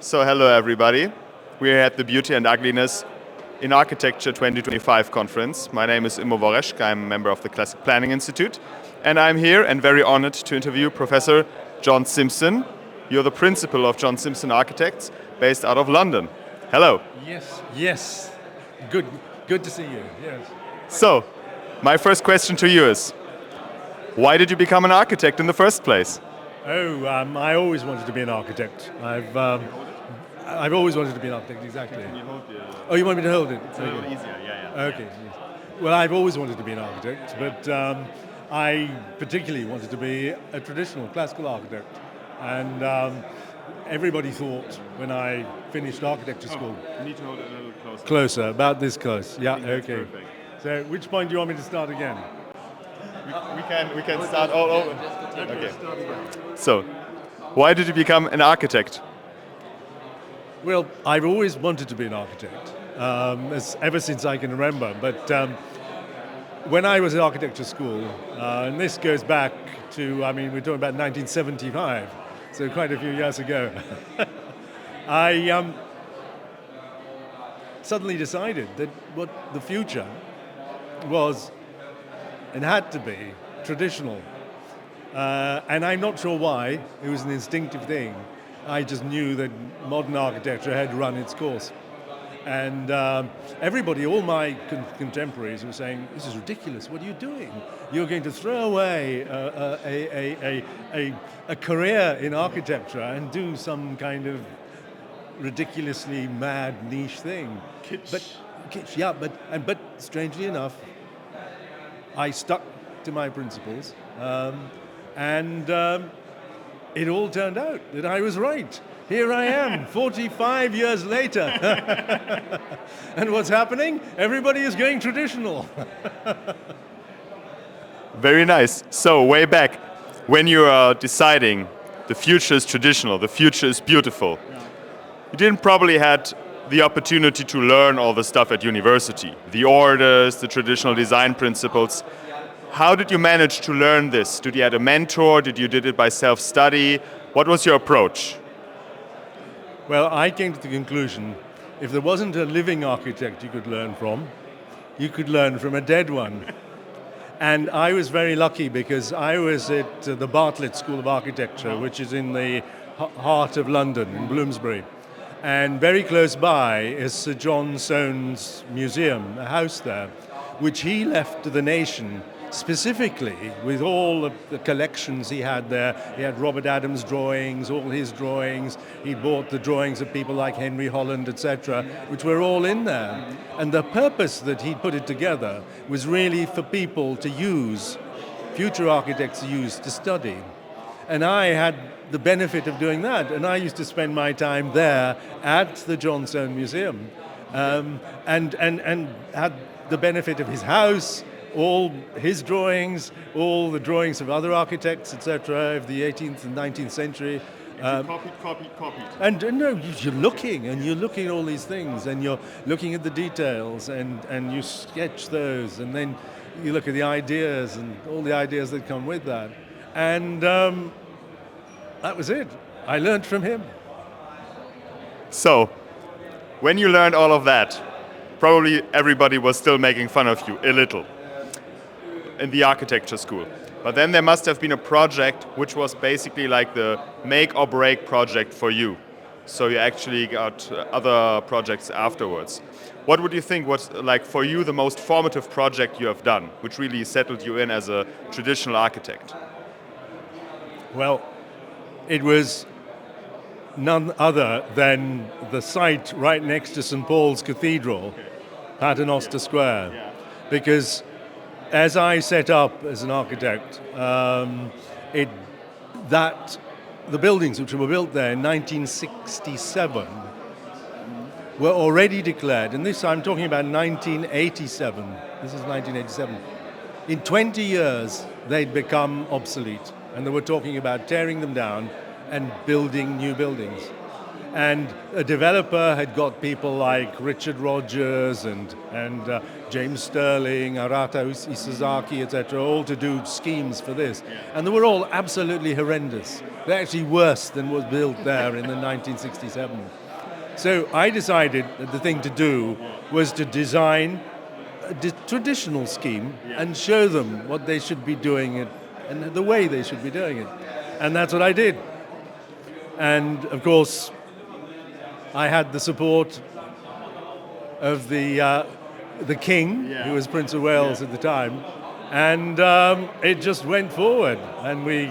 So hello everybody. We're at the Beauty and Ugliness in Architecture 2025 conference. My name is Immo Woreszk. I'm a member of the Classic Planning Institute. And I'm here and very honored to interview Professor John Simpson. You're the principal of John Simpson Architects based out of London. Hello. Yes. Good to see you. Yes. So, my first question to you is, why did you become an architect in the first place? I always wanted to be an architect. I've always wanted to be an architect, exactly. Can you hold the... Oh, you want me to hold it? It's a little easier, yeah. Okay. Yes. Well, I've always wanted to be an architect, but I particularly wanted to be a traditional classical architect. And everybody thought when I finished architecture school... You need to hold it a little closer. Closer, about this close. Yeah, okay. Perfect. So which point do you want me to start again? We can start all over. Okay. So, why did you become an architect? Well, I've always wanted to be an architect, ever since I can remember. But when I was at architecture school, and this goes back to, we're talking about 1975, so quite a few years ago, I suddenly decided that what the future was and had to be traditional. And I'm not sure why, it was an instinctive thing. I just knew that modern architecture had run its course. And everybody, all my contemporaries were saying, this is ridiculous, what are you doing? You're going to throw away a career in architecture and do some kind of ridiculously mad niche thing. Kitsch. But strangely enough, I stuck to my principles, and it all turned out that I was right. Here I am, 45 years later. And what's happening? Everybody is going traditional. Very nice. So, way back, when you are deciding the future is traditional, the future is beautiful, you didn't probably had the opportunity to learn all the stuff at university, the orders, the traditional design principles. How did you manage to learn this? Did you have a mentor? Did it by self-study? What was your approach? Well, I came to the conclusion, if there wasn't a living architect you could learn from, you could learn from a dead one. And I was very lucky because I was at the Bartlett School of Architecture, which is in the heart of London, in Bloomsbury. And very close by is Sir John Soane's museum, a house there, which he left to the nation specifically with all of the collections he had there. He had Robert Adams' drawings, all his drawings. He bought the drawings of people like Henry Holland, etc., which were all in there. And the purpose that he put it together was really for people to use, future architects to use, to study. And I had the benefit of doing that, and I used to spend my time there at the John Soane Museum, and had the benefit of his house, all his drawings, all the drawings of other architects, etc., of the 18th and 19th century. Copied. And no, you're looking at all these things, and you're looking at the details, and you sketch those, and then you look at the ideas and all the ideas that come with that. And that was it. I learned from him. So, when you learned all of that, probably everybody was still making fun of you, a little, in the architecture school. But then there must have been a project which was basically like the make or break project for you. So you actually got other projects afterwards. What would you think was, like, for you, the most formative project you have done, which really settled you in as a traditional architect? Well, it was none other than the site right next to St. Paul's Cathedral, Paternoster Square. Because as I set up as an architect, the buildings which were built there in 1967 were already declared, and this I'm talking about 1987, this is 1987. In 20 years, they'd become obsolete, and they were talking about tearing them down and building new buildings. And a developer had got people like Richard Rogers and James Sterling, Arata Isazaki, etc., all to do schemes for this. And they were all absolutely horrendous. They're actually worse than was built there in the 1967. So I decided that the thing to do was to design a traditional scheme and show them what they should be doing it and the way they should be doing it. And that's what I did. And of course, I had the support of the king, who was Prince of Wales at the time, and it just went forward. And we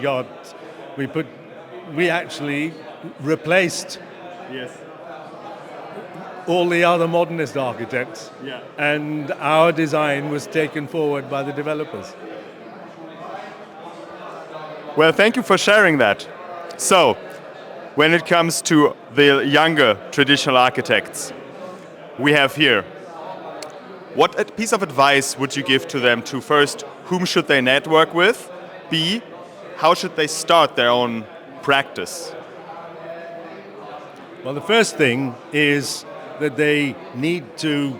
actually replaced all the other modernist architects, and our design was taken forward by the developers. Well, thank you for sharing that. So, when it comes to the younger traditional architects we have here, what piece of advice would you give to them to first, whom should they network with? B, how should they start their own practice? Well, the first thing is that they need to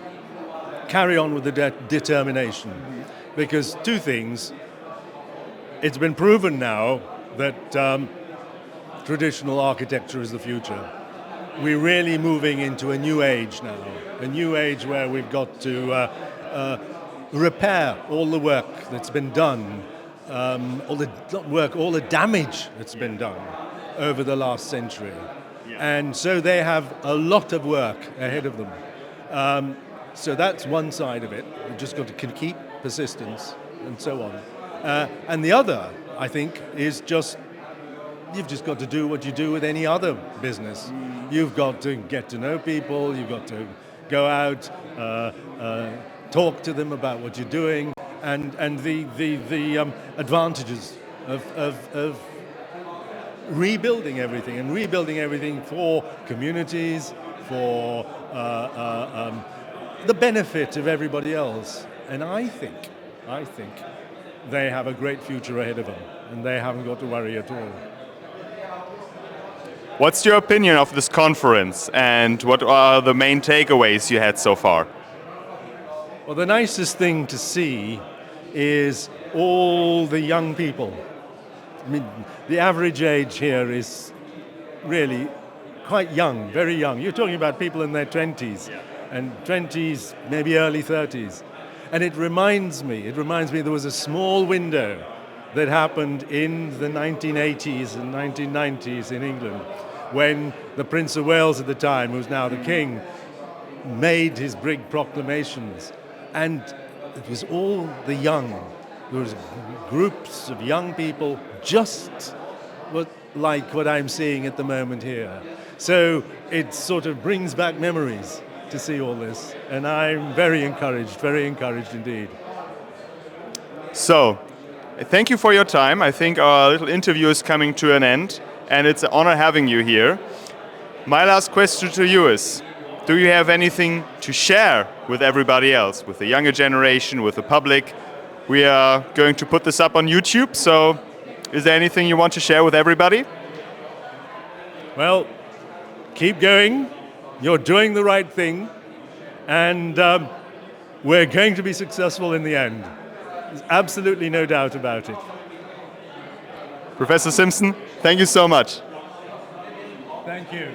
carry on with the determination. Because two things, it's been proven now that traditional architecture is the future. We're really moving into a new age now, a new age where we've got to repair all the work that's been done, all the damage that's been done over the last century. And so they have a lot of work ahead of them. So that's one side of it. You've just got to keep persistence and so on. And the other, I think, is you've just got to do what you do with any other business. You've got to get to know people, you've got to go out, talk to them about what you're doing, and the advantages of rebuilding everything for communities, for the benefit of everybody else. And I think they have a great future ahead of them, and they haven't got to worry at all. What's your opinion of this conference, and what are the main takeaways you had so far? Well, the nicest thing to see is all the young people. I mean, the average age here is really quite young, very young. You're talking about people in their 20s, and 20s, maybe early 30s. And it reminds me there was a small window that happened in the 1980s and 1990s in England, when the Prince of Wales at the time, who's now the king, made his big proclamations. And it was all the young. There was groups of young people just like what I'm seeing at the moment here. So it sort of brings back memories to see all this. And I'm very encouraged indeed. So, thank you for your time. I think our little interview is coming to an end, and it's an honor having you here. My last question to you is, do you have anything to share with everybody else, with the younger generation, with the public? We are going to put this up on YouTube, so is there anything you want to share with everybody? Well, keep going. You're doing the right thing, and we're going to be successful in the end. There's absolutely no doubt about it. Professor Simpson, thank you so much. Thank you.